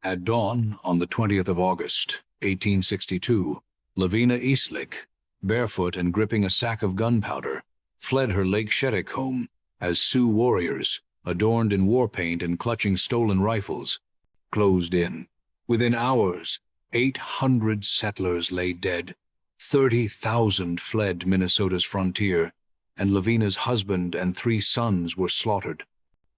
At dawn on the 20th of August, 1862, Lavina Eastlick, barefoot and gripping a sack of gunpowder, fled her Lake Shetek home as Sioux warriors, adorned in war paint and clutching stolen rifles, closed in. Within hours, 800 settlers lay dead, 30,000 fled Minnesota's frontier, and Lavina's husband and 3 sons were slaughtered.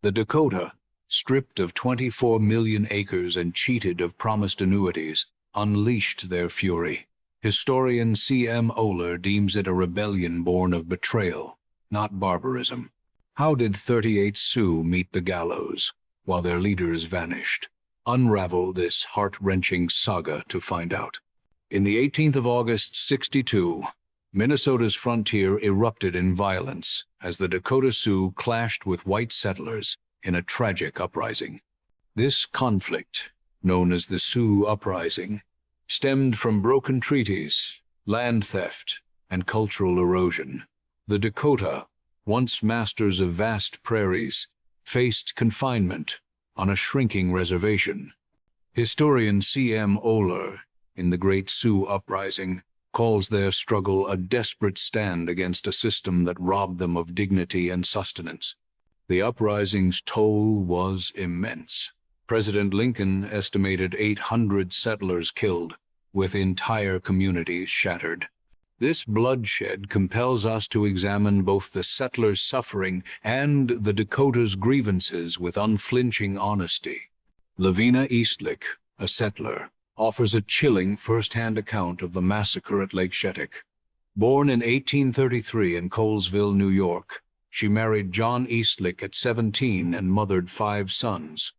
The Dakota, stripped of 24 million acres and cheated of promised annuities, unleashed their fury. Historian C.M. Oler deems it a rebellion born of betrayal, not barbarism. How did 38 Sioux meet the gallows while their leaders vanished? Unravel this heart-wrenching saga to find out. In the 18th of August, 62, Minnesota's frontier erupted in violence as the Dakota Sioux clashed with white settlers in a tragic uprising. This conflict, known as the Sioux Uprising, stemmed from broken treaties, land theft, and cultural erosion. The Dakota, once masters of vast prairies, faced confinement on a shrinking reservation. Historian C.M. Oler, in The Great Sioux Uprising, calls their struggle a desperate stand against a system that robbed them of dignity and sustenance. The uprising's toll was immense. President Lincoln estimated 800 settlers killed, with entire communities shattered. This bloodshed compels us to examine both the settlers' suffering and the Dakota's grievances with unflinching honesty. Lavina Eastlick, a settler, offers a chilling first-hand account of the massacre at Lake Shetek. Born in 1833 in Colesville, New York, she married John Eastlick at 17 and mothered 5 sons.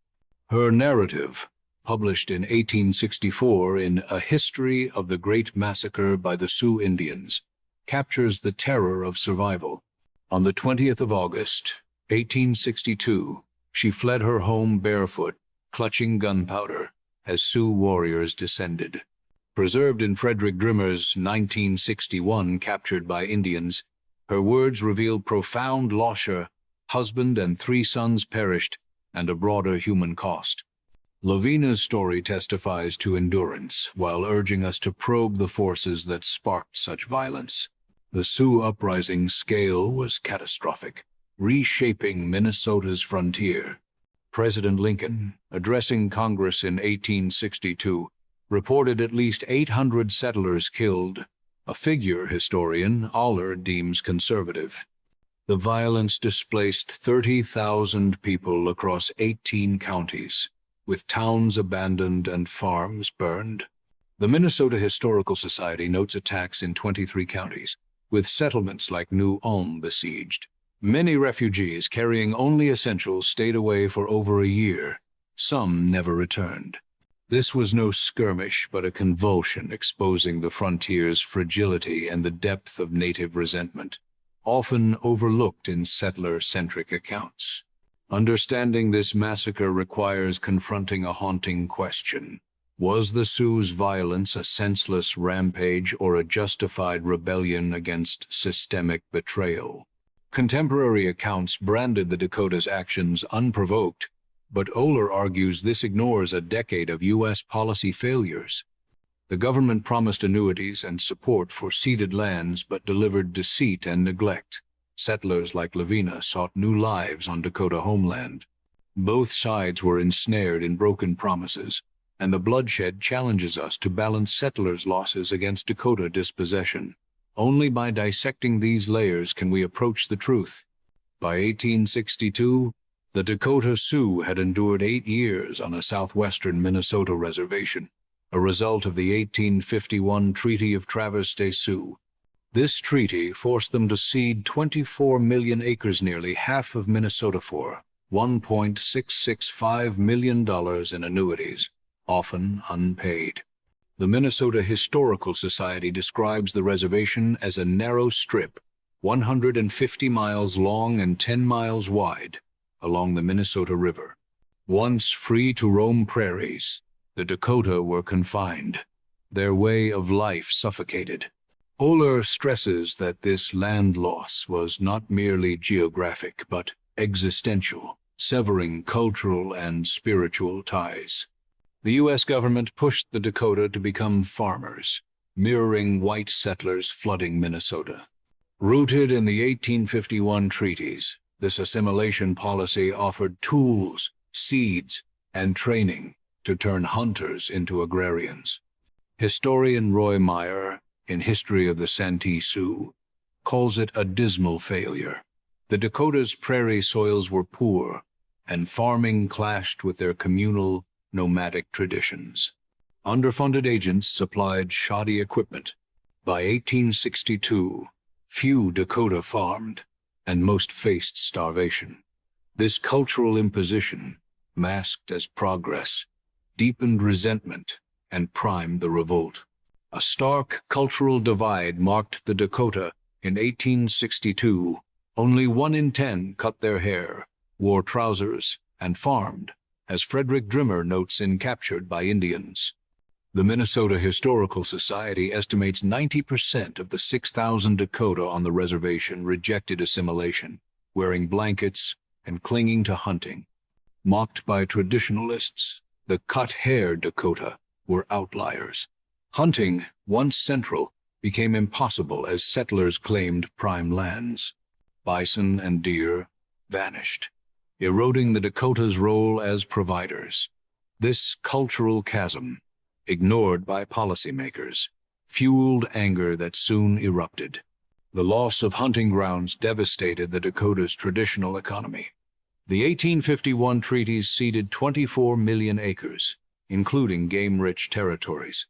Her narrative, published in 1864 in A History of the Great Massacre by the Sioux Indians, captures the terror of survival. On the 20th of August, 1862, she fled her home barefoot, clutching gunpowder, as Sioux warriors descended. Preserved in Frederick Drimmer's 1961 Captured by Indians, her words reveal profound loss. Husband and 3 sons perished, and a broader human cost. Lavina's story testifies to endurance, while urging us to probe the forces that sparked such violence. The Sioux Uprising's scale was catastrophic, reshaping Minnesota's frontier. President Lincoln, addressing Congress in 1862, reported at least 800 settlers killed, a figure historian Oler deems conservative. The violence displaced 30,000 people across 18 counties, with towns abandoned and farms burned. The Minnesota Historical Society notes attacks in 23 counties, with settlements like New Ulm besieged. Many refugees carrying only essentials stayed away for over a year. Some never returned. This was no skirmish, but a convulsion exposing the frontier's fragility and the depth of native resentment, often overlooked in settler-centric accounts. Understanding this massacre requires confronting a haunting question. Was the Sioux's violence a senseless rampage or a justified rebellion against systemic betrayal? Contemporary accounts branded the Dakota's actions unprovoked, but Oler argues this ignores a decade of U.S. policy failures. The government promised annuities and support for ceded lands but delivered deceit and neglect. Settlers like Lavina sought new lives on Dakota homeland. Both sides were ensnared in broken promises, and the bloodshed challenges us to balance settlers' losses against Dakota dispossession. Only by dissecting these layers can we approach the truth. By 1862, the Dakota Sioux had endured 8 years on a southwestern Minnesota reservation, a result of the 1851 Treaty of Traverse des Sioux. This treaty forced them to cede 24 million acres, nearly half of Minnesota, for $1.665 million in annuities, often unpaid. The Minnesota Historical Society describes the reservation as a narrow strip, 150 miles long and 10 miles wide, along the Minnesota River. Once free to roam prairies, the Dakota were confined, their way of life suffocated. Oler stresses that this land loss was not merely geographic but existential, severing cultural and spiritual ties. The U.S. government pushed the Dakota to become farmers, mirroring white settlers flooding Minnesota. Rooted in the 1851 treaties, this assimilation policy offered tools, seeds, and training to turn hunters into agrarians. Historian Roy Meyer, in History of the Santee Sioux, calls it a dismal failure. The Dakota's prairie soils were poor, and farming clashed with their communal, nomadic traditions. Underfunded agents supplied shoddy equipment. By 1862, few Dakota farmed, and most faced starvation. This cultural imposition, masked as progress, deepened resentment and primed the revolt. A stark cultural divide marked the Dakota in 1862. Only 1 in 10 cut their hair, wore trousers, and farmed, as Frederick Drimmer notes in Captured by Indians. The Minnesota Historical Society estimates 90% of the 6,000 Dakota on the reservation rejected assimilation, wearing blankets and clinging to hunting. Mocked by traditionalists, the cut-hair Dakota were outliers. Hunting, once central, became impossible as settlers claimed prime lands. Bison and deer vanished, eroding the Dakota's role as providers. This cultural chasm, ignored by policymakers, fueled anger that soon erupted. The loss of hunting grounds devastated the Dakota's traditional economy. The 1851 treaties ceded 24 million acres, including game-rich territories.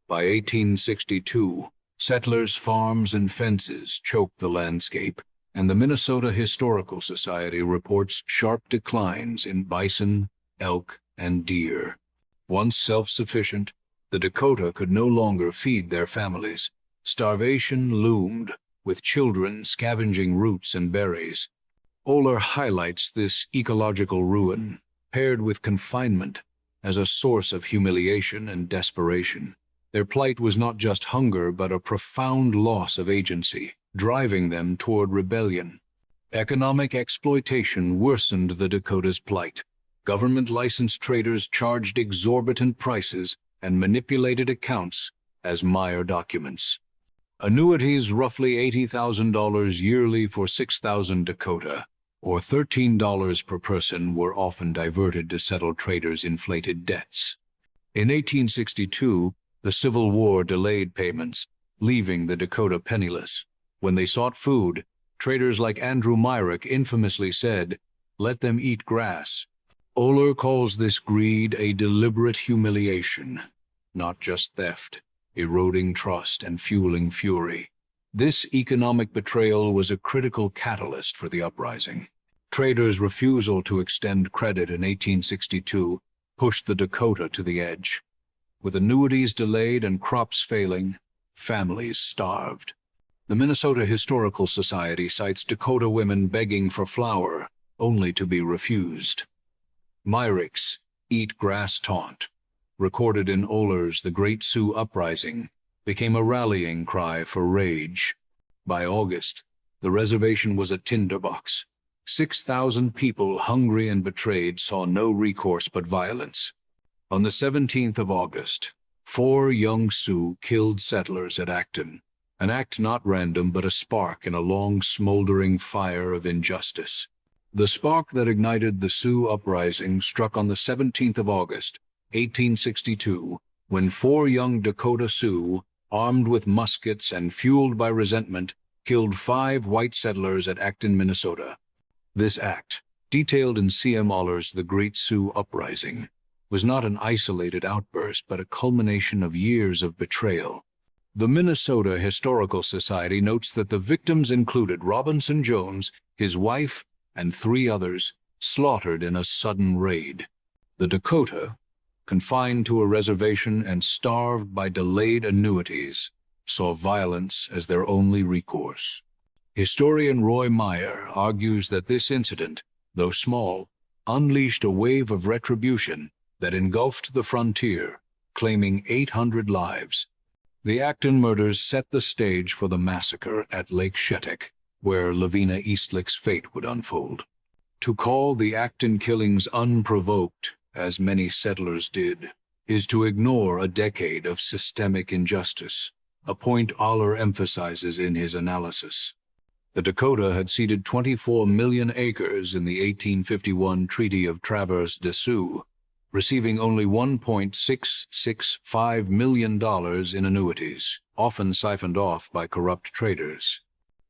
By 1862, settlers' farms and fences choked the landscape, and the Minnesota Historical Society reports sharp declines in bison, elk, and deer. Once self-sufficient, the Dakota could no longer feed their families. Starvation loomed, with children scavenging roots and berries. Oler highlights this ecological ruin, paired with confinement, as a source of humiliation and desperation. Their plight was not just hunger, but a profound loss of agency, driving them toward rebellion. Economic exploitation worsened the Dakota's plight. Government-licensed traders charged exorbitant prices and manipulated accounts, as Meyer documents. Annuities roughly $80,000 yearly for 6,000 Dakota, or $13 per person, were often diverted to settle traders' inflated debts. In 1862, the Civil War delayed payments, leaving the Dakota penniless. When they sought food, traders like Andrew Myrick infamously said, "Let them eat grass." Oler calls this greed a deliberate humiliation, not just theft, eroding trust and fueling fury. This economic betrayal was a critical catalyst for the uprising. Traders' refusal to extend credit in 1862 pushed the Dakota to the edge. With annuities delayed and crops failing, families starved. The Minnesota Historical Society cites Dakota women begging for flour, only to be refused. Myrick's "Eat Grass" taunt, recorded in Oler's The Great Sioux Uprising, became a rallying cry for rage. By August, the reservation was a tinderbox. 6,000 people, hungry and betrayed, saw no recourse but violence. On the 17th of August, 4 young Sioux killed settlers at Acton, an act not random but a spark in a long smoldering fire of injustice. The spark that ignited the Sioux Uprising struck on the 17th of August, 1862, when 4 young Dakota Sioux, armed with muskets and fueled by resentment, killed 5 white settlers at Acton, Minnesota. This act, detailed in C.M. Oler's The Great Sioux Uprising, was not an isolated outburst but a culmination of years of betrayal. The Minnesota Historical Society notes that the victims included Robinson Jones, his wife, and 3 others, slaughtered in a sudden raid. The Dakota, confined to a reservation and starved by delayed annuities, saw violence as their only recourse. Historian Roy Meyer argues that this incident, though small, unleashed a wave of retribution that engulfed the frontier, claiming 800 lives. The Acton Murders set the stage for the massacre at Lake Shetek, where Lavina Eastlick's fate would unfold. To call the Acton killings unprovoked, as many settlers did, is to ignore a decade of systemic injustice, a point Aller emphasizes in his analysis. The Dakota had ceded 24 million acres in the 1851 Treaty of Traverse des Sioux, receiving only $1.665 million in annuities, often siphoned off by corrupt traders.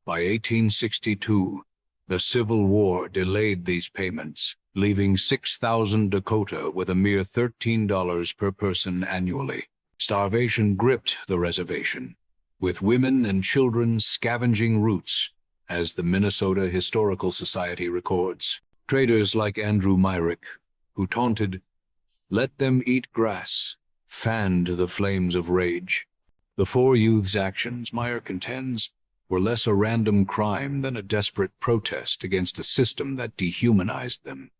By 1862, the Civil War delayed these payments, leaving 6,000 Dakota with a mere $13 per person annually. Starvation gripped the reservation, with women and children scavenging roots, as the Minnesota Historical Society records. Traders like Andrew Myrick, who taunted, "Let them eat grass," fanned the flames of rage. The four youths' actions, Meyer contends, were less a random crime than a desperate protest against a system that dehumanized them.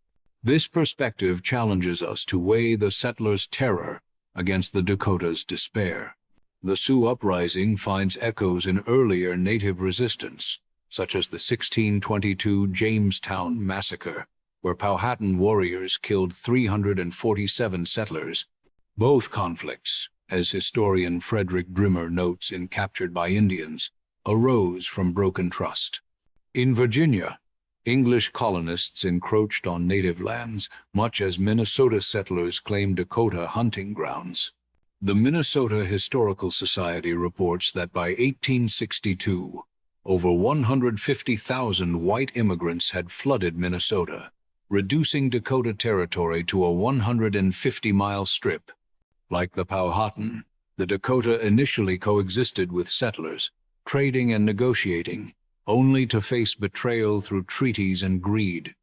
This perspective challenges us to weigh the settlers' terror against the Dakotas' despair. The Sioux Uprising finds echoes in earlier native resistance, such as the 1622 Jamestown Massacre, where Powhatan warriors killed 347 settlers. Both conflicts, as historian Frederick Drimmer notes in Captured by Indians, arose from broken trust. In Virginia, English colonists encroached on native lands, much as Minnesota settlers claimed Dakota hunting grounds. The Minnesota Historical Society reports that by 1862, over 150,000 white immigrants had flooded Minnesota, reducing Dakota territory to a 150-mile strip. Like the Powhatan, the Dakota initially coexisted with settlers, trading and negotiating, only to face betrayal through treaties and greed.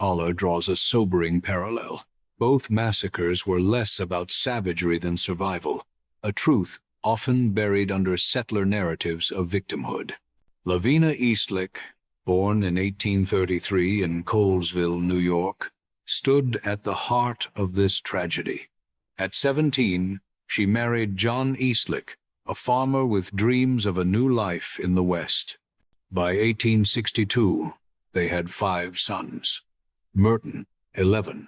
Aller draws a sobering parallel. Both massacres were less about savagery than survival, a truth often buried under settler narratives of victimhood. Lavina Eastlick, born in 1833 in Colesville, New York, stood at the heart of this tragedy. At 17, she married John Eastlick, a farmer with dreams of a new life in the West. By 1862, they had 5 sons: Merton, 11,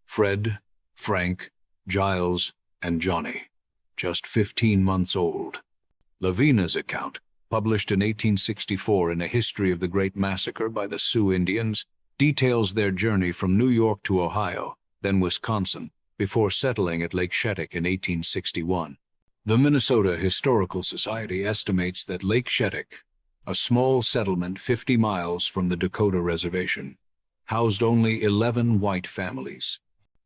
Fred, Frank, Giles, and Johnny, just 15 months old. Lavina's account, published in 1864 in A History of the Great Massacre by the Sioux Indians, details their journey from New York to Ohio, then Wisconsin, before settling at Lake Shetek in 1861. The Minnesota Historical Society estimates that Lake Shetek, a small settlement 50 miles from the Dakota Reservation, housed only 11 white families.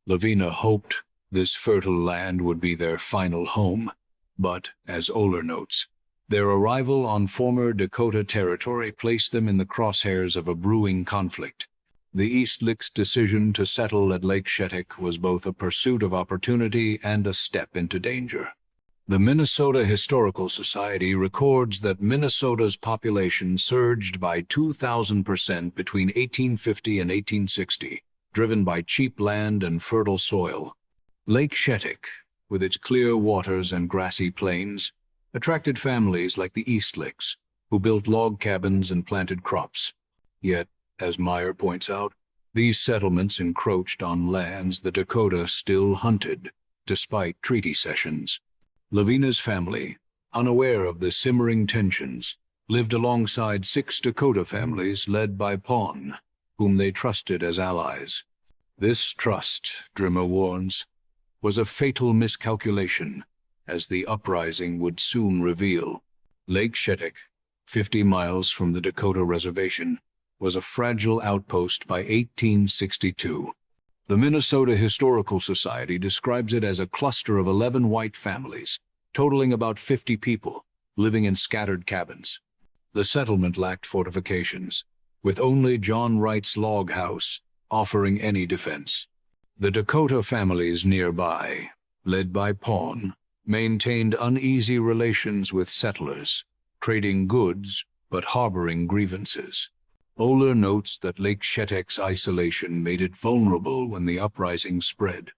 Lavina hoped this fertile land would be their final home, but, as Oler notes, their arrival on former Dakota territory placed them in the crosshairs of a brewing conflict. The Eastlicks' decision to settle at Lake Shetek was both a pursuit of opportunity and a step into danger. The Minnesota Historical Society records that Minnesota's population surged by 2,000% between 1850 and 1860, driven by cheap land and fertile soil. Lake Shetek, with its clear waters and grassy plains, attracted families like the Eastlicks, who built log cabins and planted crops. Yet, as Meyer points out, these settlements encroached on lands the Dakota still hunted, despite treaty cessions. Lavina's family, unaware of the simmering tensions, lived alongside 6 Dakota families led by Pawn, whom they trusted as allies. This trust, Drimmer warns, was a fatal miscalculation, as the uprising would soon reveal. Lake Shetek, 50 miles from the Dakota Reservation, was a fragile outpost by 1862. The Minnesota Historical Society describes it as a cluster of 11 white families, totaling about 50 people, living in scattered cabins. The settlement lacked fortifications, with only John Wright's log house offering any defense. The Dakota families nearby, led by Pawn, maintained uneasy relations with settlers, trading goods but harboring grievances. Oler notes that Lake Shetek's isolation made it vulnerable when the uprising spread.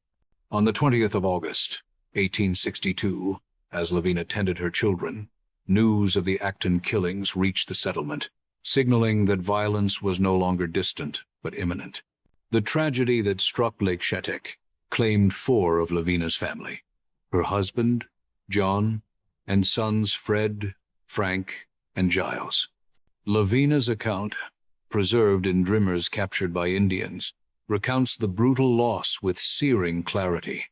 On the 20th of August, 1862, as Lavina tended her children, news of the Acton killings reached the settlement, signaling that violence was no longer distant but imminent. The tragedy that struck Lake Shetek claimed 4 of Lavina's family. her husband, John, and sons Fred, Frank, and Giles. Lavina's account, preserved in Drimmers captured by Indians, recounts the brutal loss with searing clarity.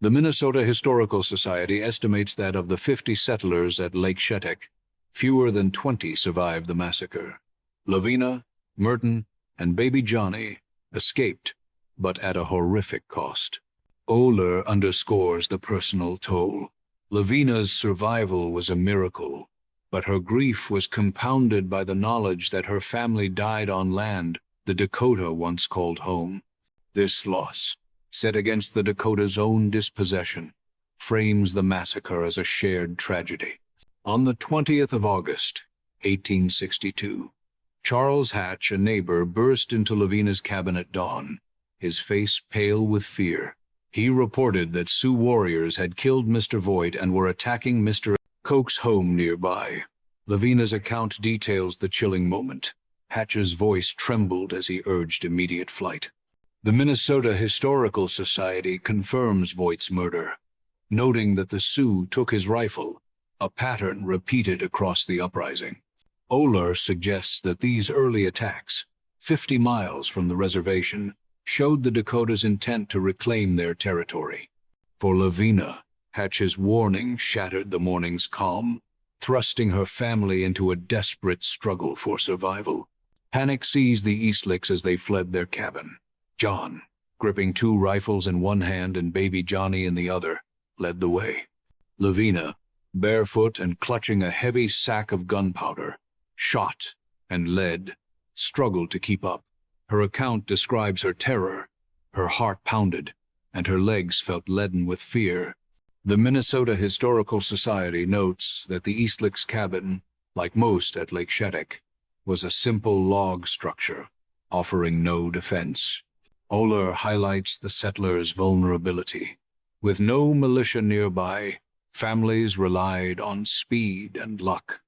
The Minnesota Historical Society estimates that of the 50 settlers at Lake Shetek, fewer than 20 survived the massacre. Lavina, Merton, and baby Johnny escaped, but at a horrific cost. Oler underscores the personal toll. Lavina's survival was a miracle, but her grief was compounded by the knowledge that her family died on land the Dakota once called home. This loss, set against the Dakota's own dispossession, frames the massacre as a shared tragedy. On the 20th of August, 1862, Charles Hatch, a neighbor, burst into Lavina's cabin at dawn, his face pale with fear. He reported that Sioux warriors had killed Mr. Voigt and were attacking Mr. Koch's home nearby. Lavina's account details the chilling moment. Hatch's voice trembled as he urged immediate flight. The Minnesota Historical Society confirms Voigt's murder, noting that the Sioux took his rifle, a pattern repeated across the uprising. Oler suggests that these early attacks, 50 miles from the reservation, showed the Dakotas' intent to reclaim their territory. For Lavina, Hatch's warning shattered the morning's calm, thrusting her family into a desperate struggle for survival. Panic seized the Eastlicks as they fled their cabin. John, gripping 2 rifles in one hand and baby Johnny in the other, led the way. Lavina, barefoot and clutching a heavy sack of gunpowder, shot and led, struggled to keep up. Her account describes her terror. Her heart pounded, and her legs felt leaden with fear. The Minnesota Historical Society notes that the Eastlick's cabin, like most at Lake Shetek, was a simple log structure, offering no defense. Oler highlights the settlers' vulnerability. With no militia nearby, families relied on speed and luck.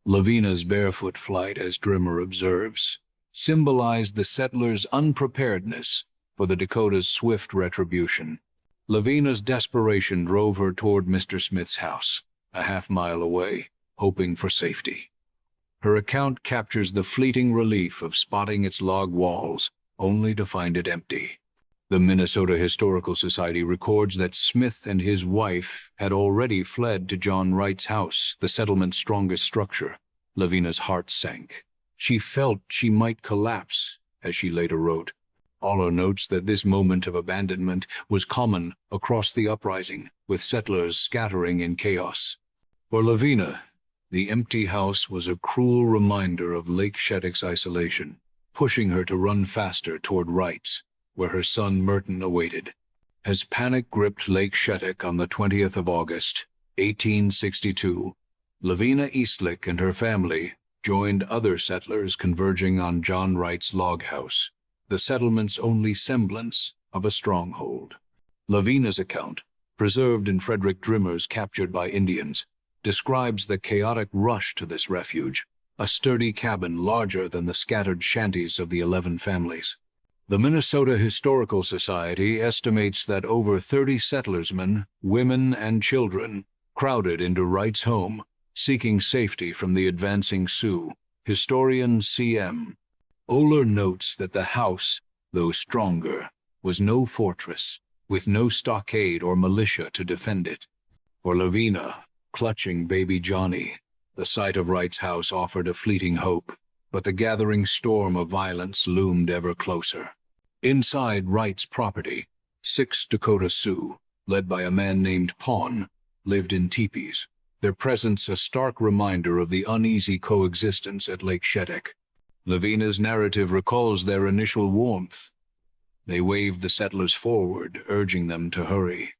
Lavina's barefoot flight, as Drimmer observes, symbolized the settlers' unpreparedness for the Dakota's swift retribution. Lavina's desperation drove her toward Mr. Smith's house, a half-mile away, hoping for safety. Her account captures the fleeting relief of spotting its log walls, only to find it empty. The Minnesota Historical Society records that Smith and his wife had already fled to John Wright's house, the settlement's strongest structure. Lavina's heart sank. She felt she might collapse, as she later wrote. Oler notes that this moment of abandonment was common across the uprising, with settlers scattering in chaos. For Lavina, the empty house was a cruel reminder of Lake Shetek's isolation, pushing her to run faster toward Wright's, where her son Merton awaited. As panic gripped Lake Shetek on the 20th of August, 1862, Lavina Eastlick and her family joined other settlers converging on John Wright's log house, the settlement's only semblance of a stronghold. Lavina's account, preserved in Frederick Drimmer's Captured by Indians, describes the chaotic rush to this refuge, a sturdy cabin larger than the scattered shanties of the 11 families. The Minnesota Historical Society estimates that over 30 settlersmen, women, and children crowded into Wright's home, seeking safety from the advancing Sioux. Historian C.M. Oler notes that the house, though stronger, was no fortress, with no stockade or militia to defend it. For Lavina, clutching baby Johnny, the sight of Wright's house offered a fleeting hope, but the gathering storm of violence loomed ever closer. Inside Wright's property, 6 Dakota Sioux, led by a man named Pawn, lived in teepees, their presence a stark reminder of the uneasy coexistence at Lake Shetek. Lavina's narrative recalls their initial warmth. They waved the settlers forward, urging them to hurry.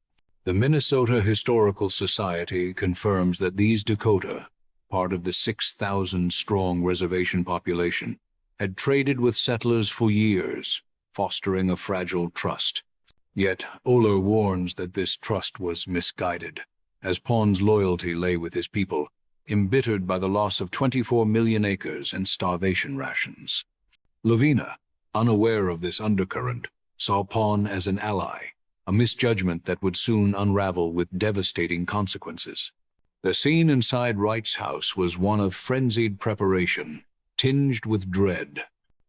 The Minnesota Historical Society confirms that these Dakota, part of the 6,000-strong reservation population, had traded with settlers for years, fostering a fragile trust. Yet Oler warns that this trust was misguided, as Pawn's loyalty lay with his people, embittered by the loss of 24 million acres and starvation rations. Lavina, unaware of this undercurrent, saw Pawn as an ally, a misjudgment that would soon unravel with devastating consequences. The scene inside Wright's house was one of frenzied preparation, tinged with dread.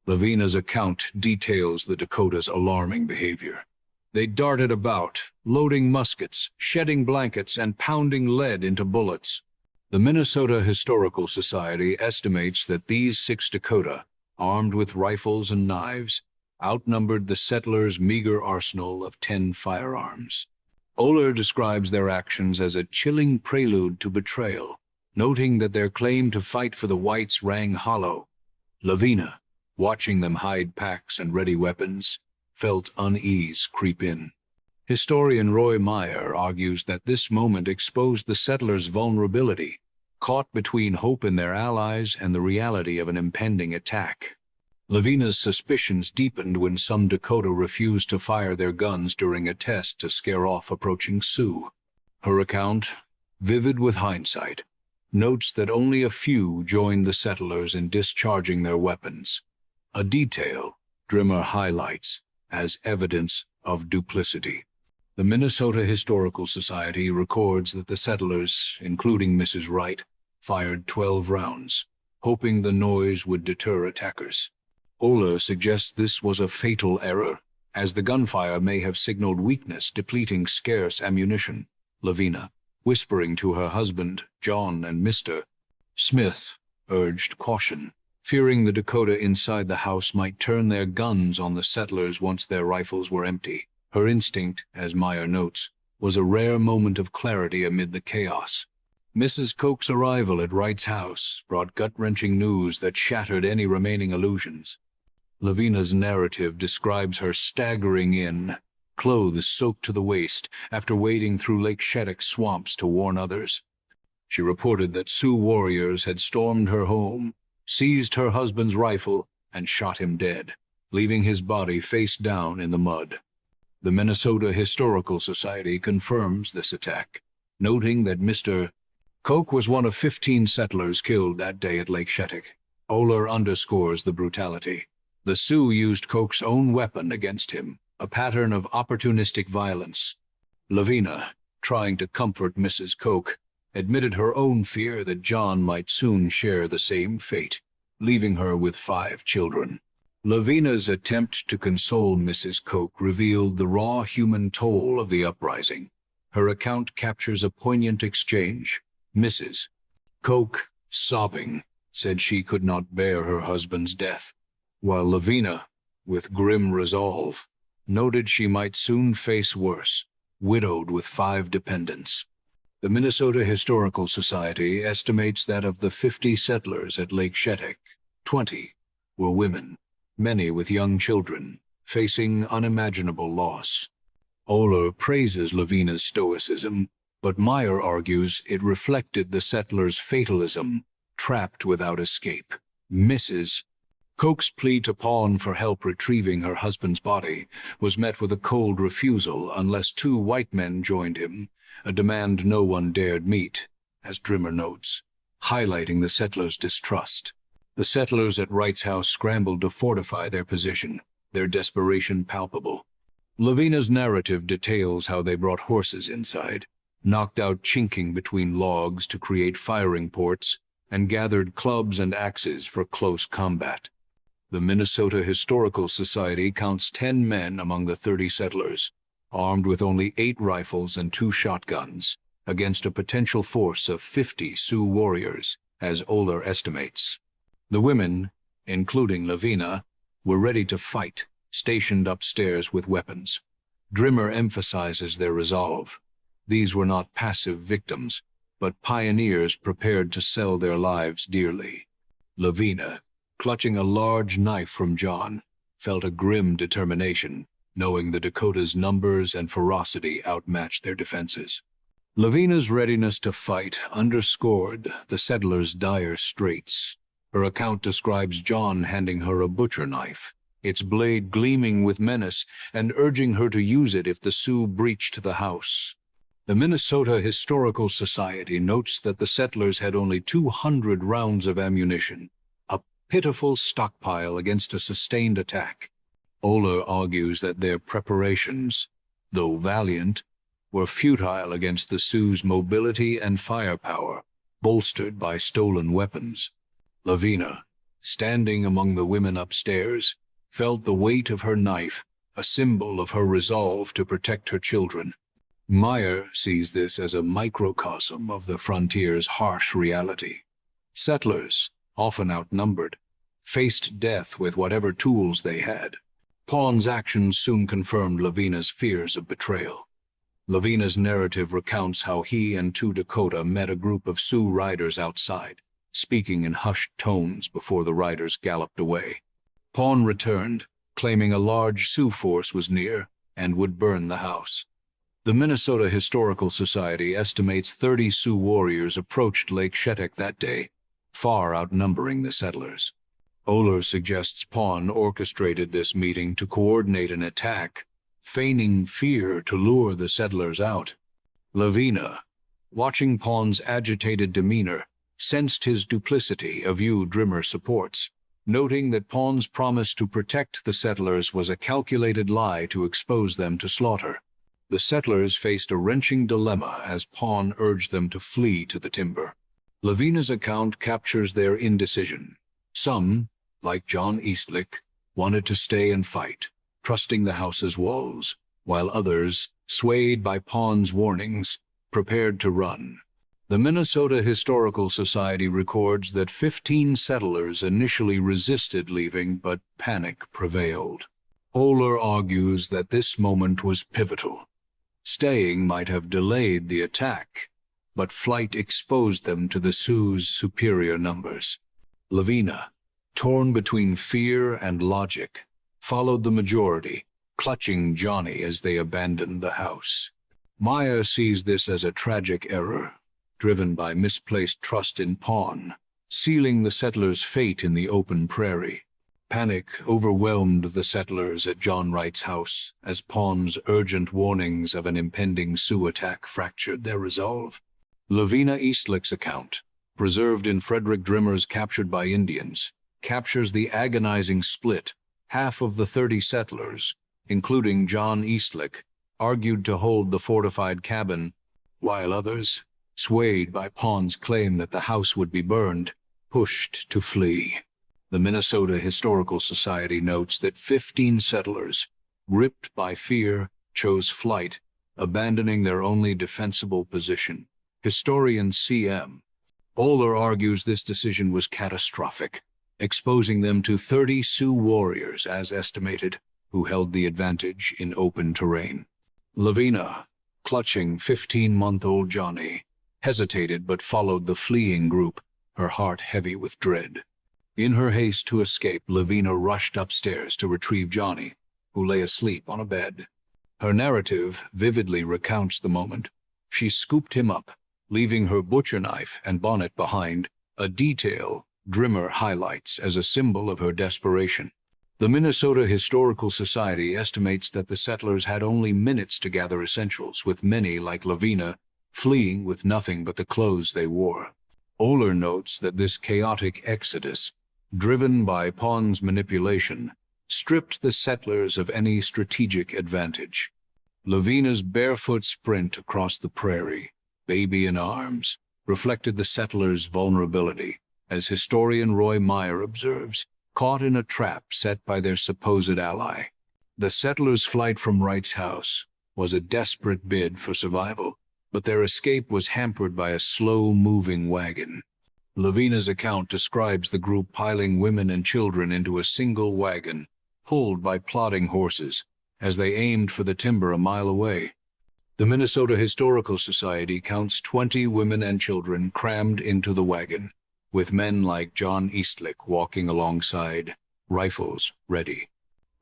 Lavina's account details the Dakotas' alarming behavior. They darted about, loading muskets, shedding blankets, and pounding lead into bullets. The Minnesota Historical Society estimates that these 6 Dakota, armed with rifles and knives, outnumbered the settlers' meager arsenal of 10 firearms. Oler describes their actions as a chilling prelude to betrayal, noting that their claim to fight for the whites rang hollow. Lavina, watching them hide packs and ready weapons, felt unease creep in. Historian Roy Meyer argues that this moment exposed the settlers' vulnerability, caught between hope in their allies and the reality of an impending attack. Lavina's suspicions deepened when some Dakota refused to fire their guns during a test to scare off approaching Sioux. Her account, vivid with hindsight, notes that only a few joined the settlers in discharging their weapons, a detail Drimmer highlights as evidence of duplicity. The Minnesota Historical Society records that the settlers, including Mrs. Wright, fired 12 rounds, hoping the noise would deter attackers. Oler suggests this was a fatal error, as the gunfire may have signaled weakness, depleting scarce ammunition. Lavina, whispering to her husband, John, and Mr. Smith, urged caution, fearing the Dakota inside the house might turn their guns on the settlers once their rifles were empty. Her instinct, as Meyer notes, was a rare moment of clarity amid the chaos. Mrs. Koch's arrival at Wright's house brought gut-wrenching news that shattered any remaining illusions. Lavina's narrative describes her staggering in, clothes soaked to the waist, after wading through Lake Shetek swamps to warn others. She reported that Sioux warriors had stormed her home, seized her husband's rifle, and shot him dead, leaving his body face down in the mud. The Minnesota Historical Society confirms this attack, noting that Mr. Koch was one of 15 settlers killed that day at Lake Shetek. Oler underscores the brutality. The Sioux used Koch's own weapon against him, a pattern of opportunistic violence. Lavina, trying to comfort Mrs. Koch, admitted her own fear that John might soon share the same fate, leaving her with 5 children. Lavina's attempt to console Mrs. Koch revealed the raw human toll of the uprising. Her account captures a poignant exchange. Mrs. Koch, sobbing, said she could not bear her husband's death, while Lavina, with grim resolve, noted she might soon face worse, widowed with 5 dependents. The Minnesota Historical Society estimates that of the 50 settlers at Lake Shetek, 20 were women, many with young children, facing unimaginable loss. Oler praises Lavina's stoicism, but Meyer argues it reflected the settlers' fatalism, trapped without escape. Mrs. Koch's plea to pawn for help retrieving her husband's body was met with a cold refusal unless 2 white men joined him, a demand no one dared meet, as Drimmer notes, highlighting the settlers' distrust. The settlers at Wright's house scrambled to fortify their position, their desperation palpable. Lavina's narrative details how they brought horses inside, knocked out chinking between logs to create firing ports, and gathered clubs and axes for close combat. The Minnesota Historical Society counts 10 men among the 30 settlers, armed with only 8 rifles and 2 shotguns, against a potential force of 50 Sioux warriors, as Oler estimates. The women, including Lavina, were ready to fight, stationed upstairs with weapons. Drimmer emphasizes their resolve. These were not passive victims, but pioneers prepared to sell their lives dearly. Lavina, clutching a large knife from John, felt a grim determination, knowing the Dakotas' numbers and ferocity outmatched their defenses. Lavina's readiness to fight underscored the settlers' dire straits. Her account describes John handing her a butcher knife, its blade gleaming with menace, and urging her to use it if the Sioux breached the house. The Minnesota Historical Society notes that the settlers had only 200 rounds of ammunition, a pitiful stockpile against a sustained attack. Oler argues that their preparations, though valiant, were futile against the Sioux' mobility and firepower, bolstered by stolen weapons. Lavina, standing among the women upstairs, felt the weight of her knife, a symbol of her resolve to protect her children. Meyer sees this as a microcosm of the frontier's harsh reality. Settlers, often outnumbered, faced death with whatever tools they had. Pawn's actions soon confirmed Lavina's fears of betrayal. Lavina's narrative recounts how he and 2 Dakota met a group of Sioux riders outside, speaking in hushed tones before the riders galloped away. Pawn returned, claiming a large Sioux force was near and would burn the house. The Minnesota Historical Society estimates 30 Sioux warriors approached Lake Shetek that day, far outnumbering the settlers. Oler suggests Pawn orchestrated this meeting to coordinate an attack, feigning fear to lure the settlers out. Lavina, watching Pawn's agitated demeanor, sensed his duplicity, a view Drimmer supports, noting that Pawn's promise to protect the settlers was a calculated lie to expose them to slaughter. The settlers faced a wrenching dilemma as Pawn urged them to flee to the timber. Lavina's account captures their indecision. Some, like John Eastlick, wanted to stay and fight, trusting the house's walls, while others, swayed by Pawn's warnings, prepared to run. The Minnesota Historical Society records that 15 settlers initially resisted leaving, but panic prevailed. Oler argues that this moment was pivotal. Staying might have delayed the attack, but flight exposed them to the Sioux' superior numbers. Lavina, torn between fear and logic, followed the majority, clutching Johnny as they abandoned the house. Meyer sees this as a tragic error, driven by misplaced trust in Pawn, sealing the settlers' fate in the open prairie. Panic overwhelmed the settlers at John Wright's house as Pawn's urgent warnings of an impending Sioux attack fractured their resolve. Lavina Eastlick's account, preserved in Frederick Drimmer's Captured by Indians, captures the agonizing split. Half of the 30 settlers, including John Eastlick, argued to hold the fortified cabin, while others, swayed by Pawn's claim that the house would be burned, pushed to flee. The Minnesota Historical Society notes that 15 settlers, gripped by fear, chose flight, abandoning their only defensible position. Historian C.M. Oler argues this decision was catastrophic, exposing them to 30 Sioux warriors, as estimated, who held the advantage in open terrain. Lavina, clutching 15-month-old Johnny, hesitated but followed the fleeing group, her heart heavy with dread. In her haste to escape, Lavina rushed upstairs to retrieve Johnny, who lay asleep on a bed. Her narrative vividly recounts the moment. She scooped him up, leaving her butcher knife and bonnet behind, a detail Drimmer highlights as a symbol of her desperation. The Minnesota Historical Society estimates that the settlers had only minutes to gather essentials, with many, like Lavina, fleeing with nothing but the clothes they wore. Oler notes that this chaotic exodus, driven by Pawn's manipulation, stripped the settlers of any strategic advantage. Lavina's barefoot sprint across the prairie, baby in arms, reflected the settlers' vulnerability, as historian Roy Meyer observes, caught in a trap set by their supposed ally. The settlers' flight from Wright's house was a desperate bid for survival, but their escape was hampered by a slow-moving wagon. Lavina's account describes the group piling women and children into a single wagon, pulled by plodding horses, as they aimed for the timber a mile away. The Minnesota Historical Society counts 20 women and children crammed into the wagon, with men like John Eastlick walking alongside, rifles ready.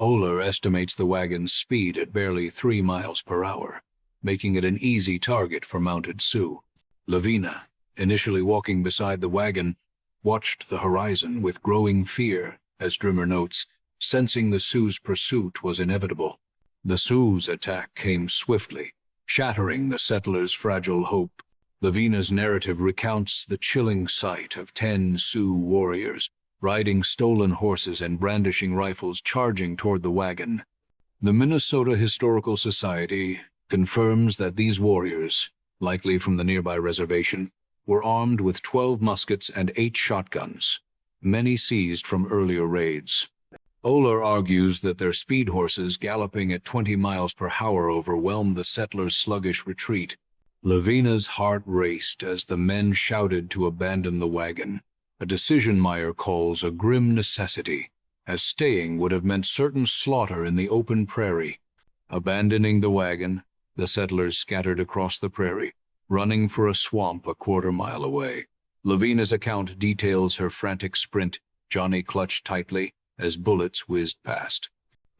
Oler estimates the wagon's speed at barely 3 miles per hour, making it an easy target for mounted Sioux. Lavina, initially walking beside the wagon, watched the horizon with growing fear, as Drimmer notes, sensing the Sioux' pursuit was inevitable. The Sioux' attack came swiftly, shattering the settlers' fragile hope. Lavina's narrative recounts the chilling sight of 10 Sioux warriors, riding stolen horses and brandishing rifles charging toward the wagon. The Minnesota Historical Society confirms that these warriors, likely from the nearby reservation, were armed with 12 muskets and 8 shotguns, many seized from earlier raids. Oler argues that their speed horses galloping at 20 miles per hour overwhelmed the settlers' sluggish retreat. Lavina's heart raced as the men shouted to abandon the wagon, a decision Meyer calls a grim necessity, as staying would have meant certain slaughter in the open prairie. Abandoning the wagon, the settlers scattered across the prairie, running for a swamp a quarter-mile away. Lavina's account details her frantic sprint, Johnny clutched tightly, as bullets whizzed past.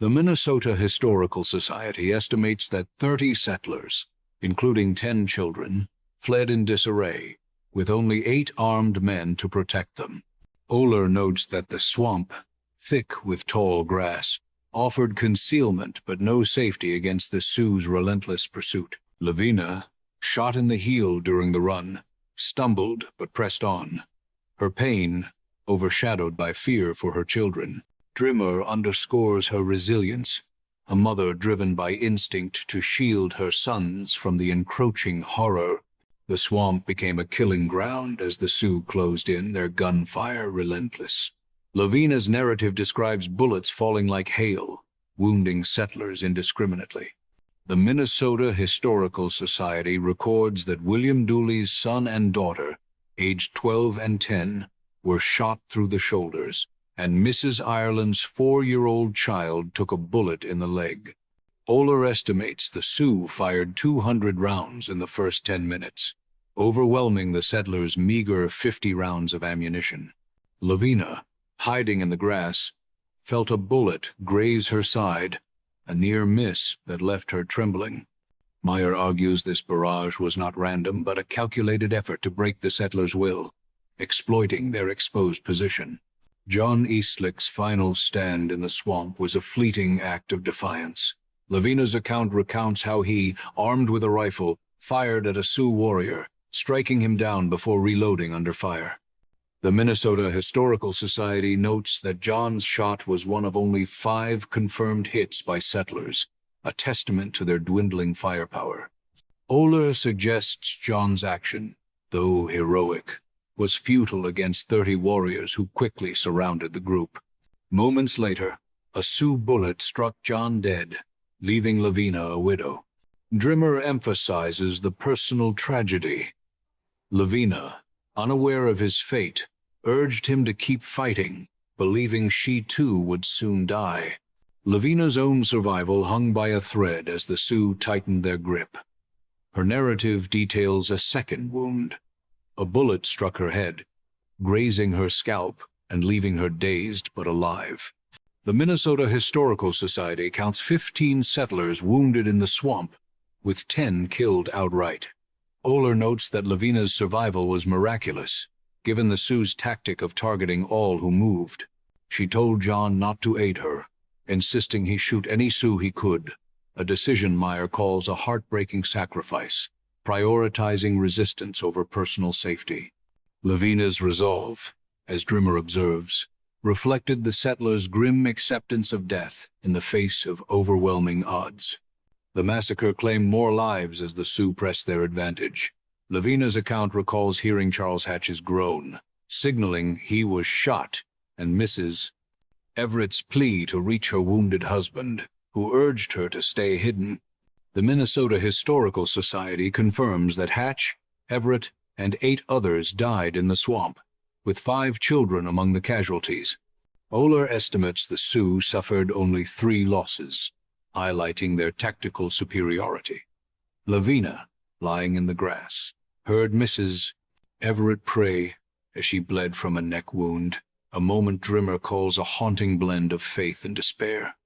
The Minnesota Historical Society estimates that 30 settlers, including 10 children, fled in disarray, with only 8 armed men to protect them. Oler notes that the swamp, thick with tall grass, offered concealment but no safety against the Sioux' relentless pursuit. Lavina, shot in the heel during the run, stumbled but pressed on, her pain overshadowed by fear for her children. Drimmer underscores her resilience, a mother driven by instinct to shield her sons from the encroaching horror. The swamp became a killing ground as the Sioux closed in, their gunfire relentless. Lavina's narrative describes bullets falling like hail, wounding settlers indiscriminately. The Minnesota Historical Society records that William Dooley's son and daughter, aged 12 and 10, were shot through the shoulders, and Mrs. Ireland's 4-year-old child took a bullet in the leg. Oler estimates the Sioux fired 200 rounds in the first 10 minutes, overwhelming the settlers' meager 50 rounds of ammunition. Lavina, hiding in the grass, felt a bullet graze her side, a near miss that left her trembling. Meyer argues this barrage was not random but a calculated effort to break the settlers' will, exploiting their exposed position. John Eastlick's final stand in the swamp was a fleeting act of defiance. Lavina's account recounts how he, armed with a rifle, fired at a Sioux warrior, striking him down before reloading under fire. The Minnesota Historical Society notes that John's shot was one of only 5 confirmed hits by settlers, a testament to their dwindling firepower. Oler suggests John's action, though heroic, was futile against 30 warriors who quickly surrounded the group. Moments later, a Sioux bullet struck John dead, leaving Lavina a widow. Drimmer emphasizes the personal tragedy. Lavina, unaware of his fate, urged him to keep fighting, believing she too would soon die. Lavina's own survival hung by a thread as the Sioux tightened their grip. Her narrative details a second wound. A bullet struck her head, grazing her scalp and leaving her dazed but alive. The Minnesota Historical Society counts 15 settlers wounded in the swamp, with 10 killed outright. Oler notes that Lavina's survival was miraculous, given the Sioux's tactic of targeting all who moved. She told John not to aid her, insisting he shoot any Sioux he could, a decision Meyer calls a heartbreaking sacrifice, prioritizing resistance over personal safety. Lavina's resolve, as Drimmer observes, reflected the settlers' grim acceptance of death in the face of overwhelming odds. The massacre claimed more lives as the Sioux pressed their advantage. Lavina's account recalls hearing Charles Hatch's groan, signaling he was shot, and Mrs. Everett's plea to reach her wounded husband, who urged her to stay hidden. The Minnesota Historical Society confirms that Hatch, Everett, and 8 others died in the swamp, with 5 children among the casualties. Oler estimates the Sioux suffered only 3 losses, highlighting their tactical superiority. Lavina, lying in the grass, heard Mrs. Everett pray as she bled from a neck wound, a moment Drimmer calls a haunting blend of faith and despair.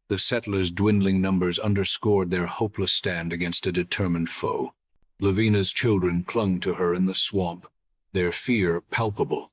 The settlers' dwindling numbers underscored their hopeless stand against a determined foe. Lavina's children clung to her in the swamp, their fear palpable.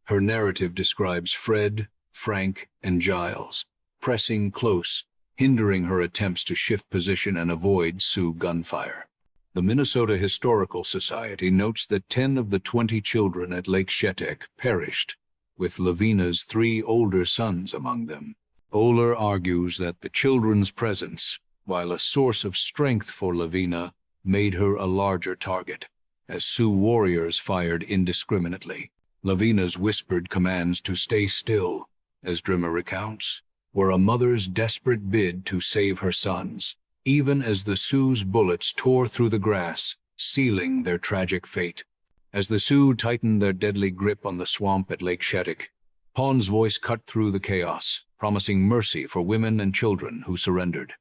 Her narrative describes Fred, Frank, and Giles, pressing close, hindering her attempts to shift position and avoid Sioux gunfire. The Minnesota Historical Society notes that 10 of the 20 children at Lake Shetek perished, with Lavina's 3 older sons among them. Oler argues that the children's presence, while a source of strength for Lavina, made her a larger target, as Sioux warriors fired indiscriminately. Lavina's whispered commands to stay still, as Drimmer recounts, were a mother's desperate bid to save her sons, even as the Sioux's bullets tore through the grass, sealing their tragic fate. As the Sioux tightened their deadly grip on the swamp at Lake Shetek, Pawn's voice cut through the chaos, promising mercy for women and children who surrendered.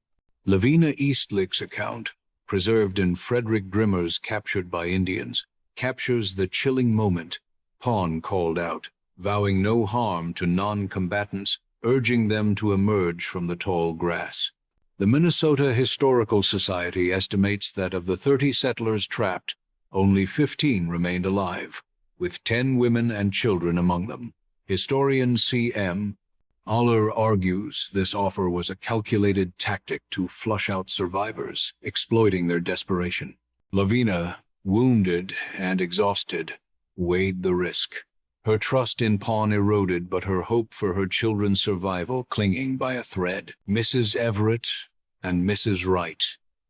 Lavina Eastlick's account, preserved in Frederick Drimmer's Captured by Indians, captures the chilling moment. Pawn called out, vowing no harm to non-combatants, urging them to emerge from the tall grass. The Minnesota Historical Society estimates that of the 30 settlers trapped, only 15 remained alive, with 10 women and children among them. Historian C.M. Oler argues this offer was a calculated tactic to flush out survivors, exploiting their desperation. Lavina, wounded and exhausted, weighed the risk. Her trust in Pawn eroded, but her hope for her children's survival clinging by a thread. Mrs. Everett and Mrs. Wright,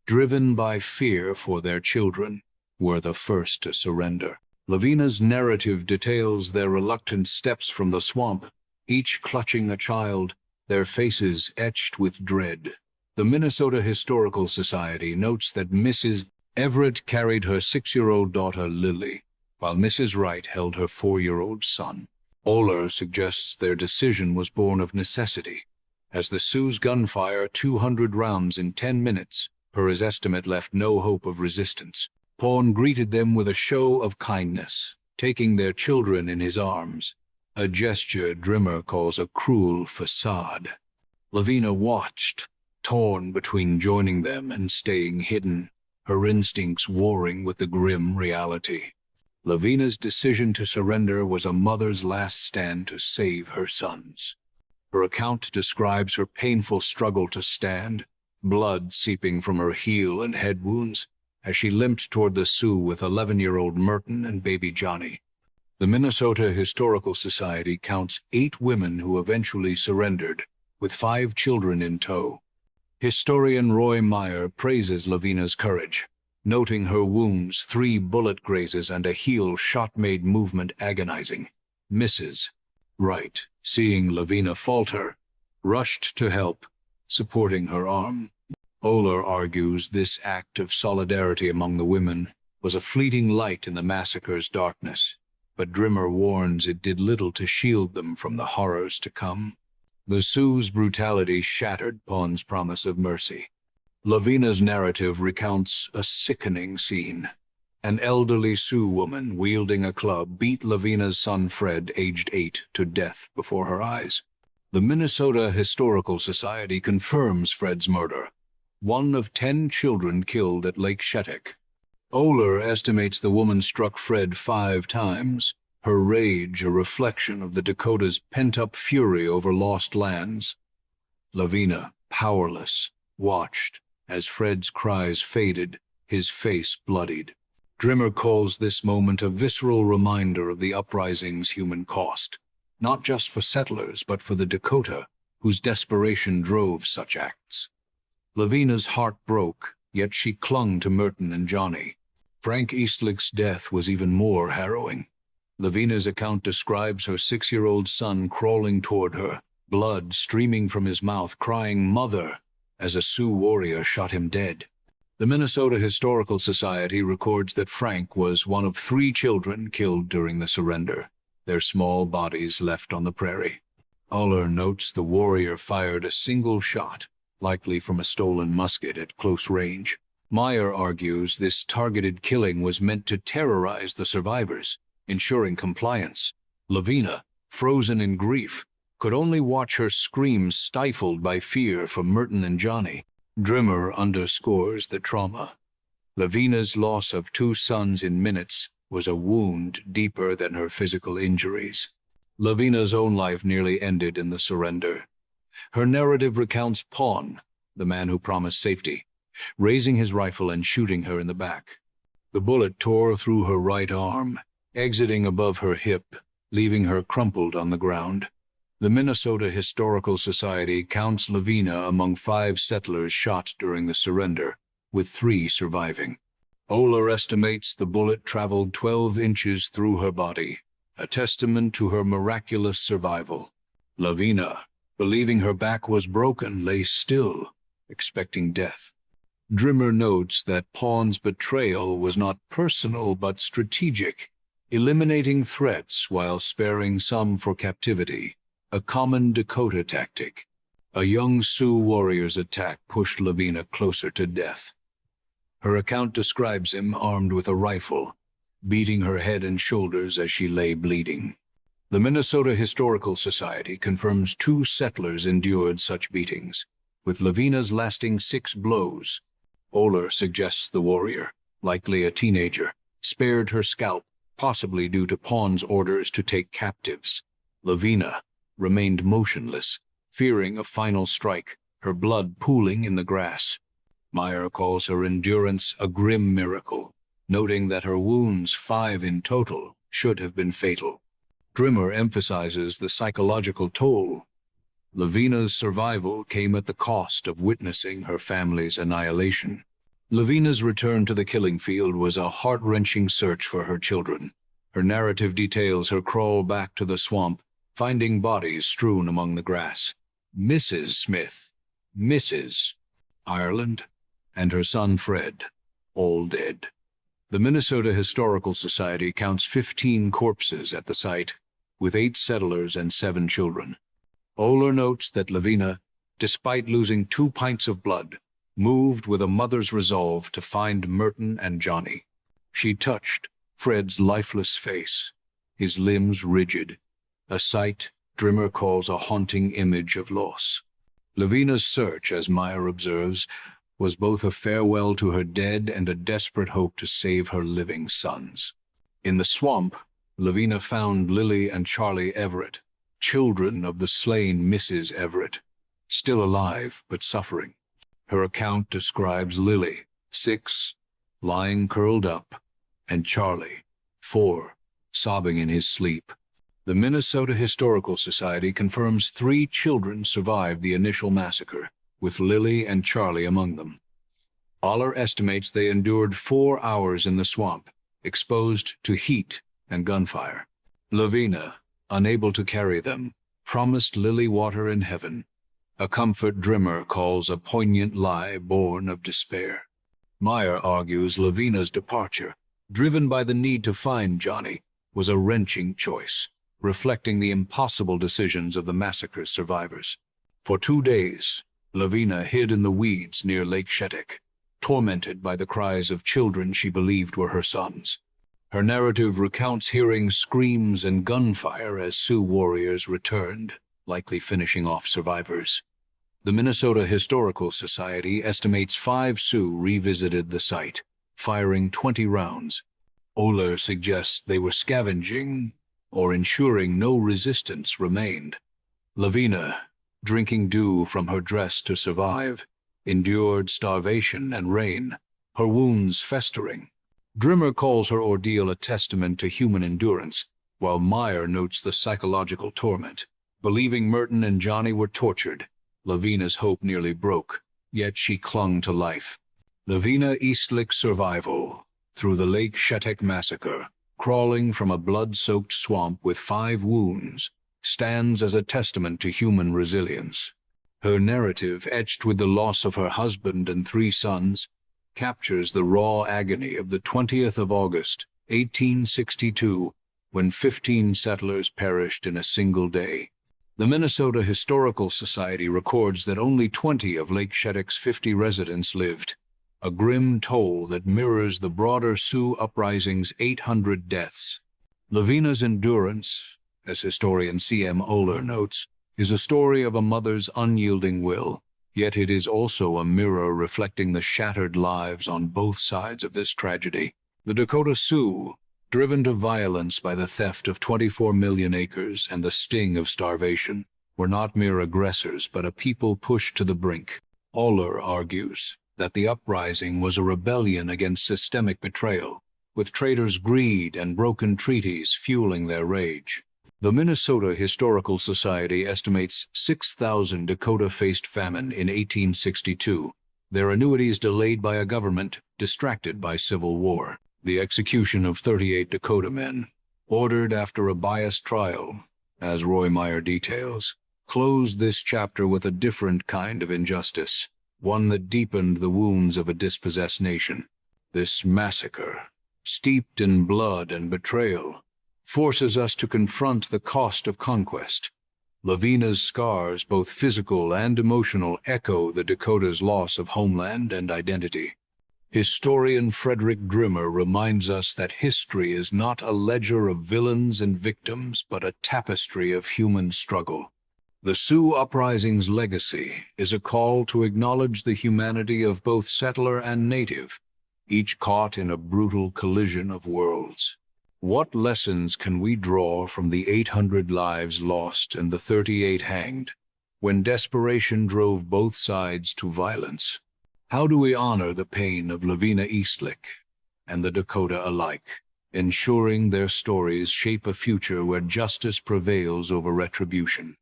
driven by fear for their children, were the first to surrender. Lavina's narrative details their reluctant steps from the swamp, each clutching a child, their faces etched with dread. The Minnesota Historical Society notes that Mrs. Everett carried her 6-year-old daughter Lily, while Mrs. Wright held her 4-year-old son. Oler suggests their decision was born of necessity. As the Sioux's gunfire 200 rounds in 10 minutes, per his estimate, left no hope of resistance. Pawn greeted them with a show of kindness, taking their children in his arms, a gesture Drimmer calls a cruel facade. Lavina watched, torn between joining them and staying hidden, her instincts warring with the grim reality. Lavina's decision to surrender was a mother's last stand to save her sons. Her account describes her painful struggle to stand, blood seeping from her heel and head wounds, as she limped toward the Sioux with 11-year-old Merton and baby Johnny. The Minnesota Historical Society counts 8 women who eventually surrendered, with 5 children in tow. Historian Roy Meyer praises Lavina's courage, noting her wounds, 3 bullet grazes and a heel shot made movement agonizing. Mrs. Wright, seeing Lavina falter, rushed to help, supporting her arm. Oler argues this act of solidarity among the women was a fleeting light in the massacre's darkness, but Drimmer warns it did little to shield them from the horrors to come. The Sioux's brutality shattered Pawn's promise of mercy. Lavina's narrative recounts a sickening scene. An elderly Sioux woman wielding a club beat Lavina's son Fred, aged 8, to death before her eyes. The Minnesota Historical Society confirms Fred's murder, one of 10 children killed at Lake Shetek. Oler estimates the woman struck Fred 5 times, her rage a reflection of the Dakota's pent-up fury over lost lands. Lavina, powerless, watched as Fred's cries faded, his face bloodied. Drimmer calls this moment a visceral reminder of the uprising's human cost, not just for settlers but for the Dakota, whose desperation drove such acts. Lavina's heart broke, yet she clung to Merton and Johnny. Frank Eastlick's death was even more harrowing. Lavina's account describes her 6-year-old son crawling toward her, blood streaming from his mouth, crying "Mother," as a Sioux warrior shot him dead. The Minnesota Historical Society records that Frank was one of 3 children killed during the surrender, their small bodies left on the prairie. Oler notes the warrior fired a single shot, likely from a stolen musket at close range. Meyer argues this targeted killing was meant to terrorize the survivors, ensuring compliance. Lavina, frozen in grief, could only watch her screams stifled by fear for Merton and Johnny. Drimmer underscores the trauma. Lavina's loss of 2 sons in minutes was a wound deeper than her physical injuries. Lavina's own life nearly ended in the surrender. Her narrative recounts Pawn, the man who promised safety, raising his rifle and shooting her in the back. The bullet tore through her right arm, exiting above her hip, leaving her crumpled on the ground. The Minnesota Historical Society counts Lavina among 5 settlers shot during the surrender, with 3 surviving. Oler estimates the bullet traveled 12 inches through her body, a testament to her miraculous survival. Lavina, believing her back was broken, lay still, expecting death. Drimmer notes that Pawn's betrayal was not personal but strategic, eliminating threats while sparing some for captivity, a common Dakota tactic. A young Sioux warrior's attack pushed Lavina closer to death. Her account describes him armed with a rifle, beating her head and shoulders as she lay bleeding. The Minnesota Historical Society confirms 2 settlers endured such beatings, with Lavina's lasting 6 blows. Oler suggests the warrior, likely a teenager, spared her scalp, possibly due to Pawn's orders to take captives. Lavina remained motionless, fearing a final strike, her blood pooling in the grass. Meyer calls her endurance a grim miracle, noting that her wounds, 5 in total, should have been fatal. Drimmer emphasizes the psychological toll. Lavina's survival came at the cost of witnessing her family's annihilation. Lavina's return to the killing field was a heart-wrenching search for her children. Her narrative details her crawl back to the swamp, finding bodies strewn among the grass. Mrs. Smith, Mrs. Ireland, and her son Fred, all dead. The Minnesota Historical Society counts 15 corpses at the site, with 8 settlers and 7 children. Oler notes that Lavina, despite losing 2 pints of blood, moved with a mother's resolve to find Merton and Johnny. She touched Fred's lifeless face, his limbs rigid, a sight Drimmer calls a haunting image of loss. Lavina's search, as Meyer observes, was both a farewell to her dead and a desperate hope to save her living sons. In the swamp, Lavina found Lily and Charlie Everett, children of the slain Mrs. Everett, still alive but suffering. Her account describes Lily, 6, lying curled up, and Charlie, 4, sobbing in his sleep. The Minnesota Historical Society confirms 3 children survived the initial massacre, with Lily and Charlie among them. Oler estimates they endured 4 hours in the swamp, exposed to heat and gunfire. Lavina, unable to carry them, promised Lily water in heaven, a comfort Drimmer calls a poignant lie born of despair. Meyer argues Lavina's departure, driven by the need to find Johnny, was a wrenching choice, reflecting the impossible decisions of the massacre's survivors. For 2 days, Lavina hid in the weeds near Lake Shetek, tormented by the cries of children she believed were her sons. Her narrative recounts hearing screams and gunfire as Sioux warriors returned, likely finishing off survivors. The Minnesota Historical Society estimates 5 Sioux revisited the site, firing 20 rounds. Oler suggests they were scavenging or ensuring no resistance remained. Lavina, drinking dew from her dress to survive, endured starvation and rain, her wounds festering. Drimmer calls her ordeal a testament to human endurance, while Meyer notes the psychological torment. Believing Merton and Johnny were tortured, Lavina's hope nearly broke, yet she clung to life. Lavina Eastlick's survival through the Lake Shetek massacre, crawling from a blood-soaked swamp with 5 wounds, stands as a testament to human resilience. Her narrative, etched with the loss of her husband and 3 sons, captures the raw agony of the 20th of August, 1862, when 15 settlers perished in a single day. The Minnesota Historical Society records that only 20 of Lake Shetek's 50 residents lived, a grim toll that mirrors the broader Sioux Uprising's 800 deaths. Lavina's endurance, as historian C.M. Oler notes, is a story of a mother's unyielding will, yet it is also a mirror reflecting the shattered lives on both sides of this tragedy. The Dakota Sioux, driven to violence by the theft of 24 million acres and the sting of starvation, were not mere aggressors but a people pushed to the brink. Oler argues that the uprising was a rebellion against systemic betrayal, with traitors' greed and broken treaties fueling their rage. The Minnesota Historical Society estimates 6,000 Dakota faced famine in 1862, their annuities delayed by a government distracted by civil war. The execution of 38 Dakota men, ordered after a biased trial, as Roy Meyer details, closed this chapter with a different kind of injustice, one that deepened the wounds of a dispossessed nation. This massacre, steeped in blood and betrayal, forces us to confront the cost of conquest. Lavina's scars, both physical and emotional, echo the Dakota's loss of homeland and identity. Historian Frederick Drimmer reminds us that history is not a ledger of villains and victims, but a tapestry of human struggle. The Sioux Uprising's legacy is a call to acknowledge the humanity of both settler and native, each caught in a brutal collision of worlds. What lessons can we draw from the 800 lives lost and the 38 hanged, when desperation drove both sides to violence? How do we honor the pain of Lavina Eastlick and the Dakota alike, ensuring their stories shape a future where justice prevails over retribution?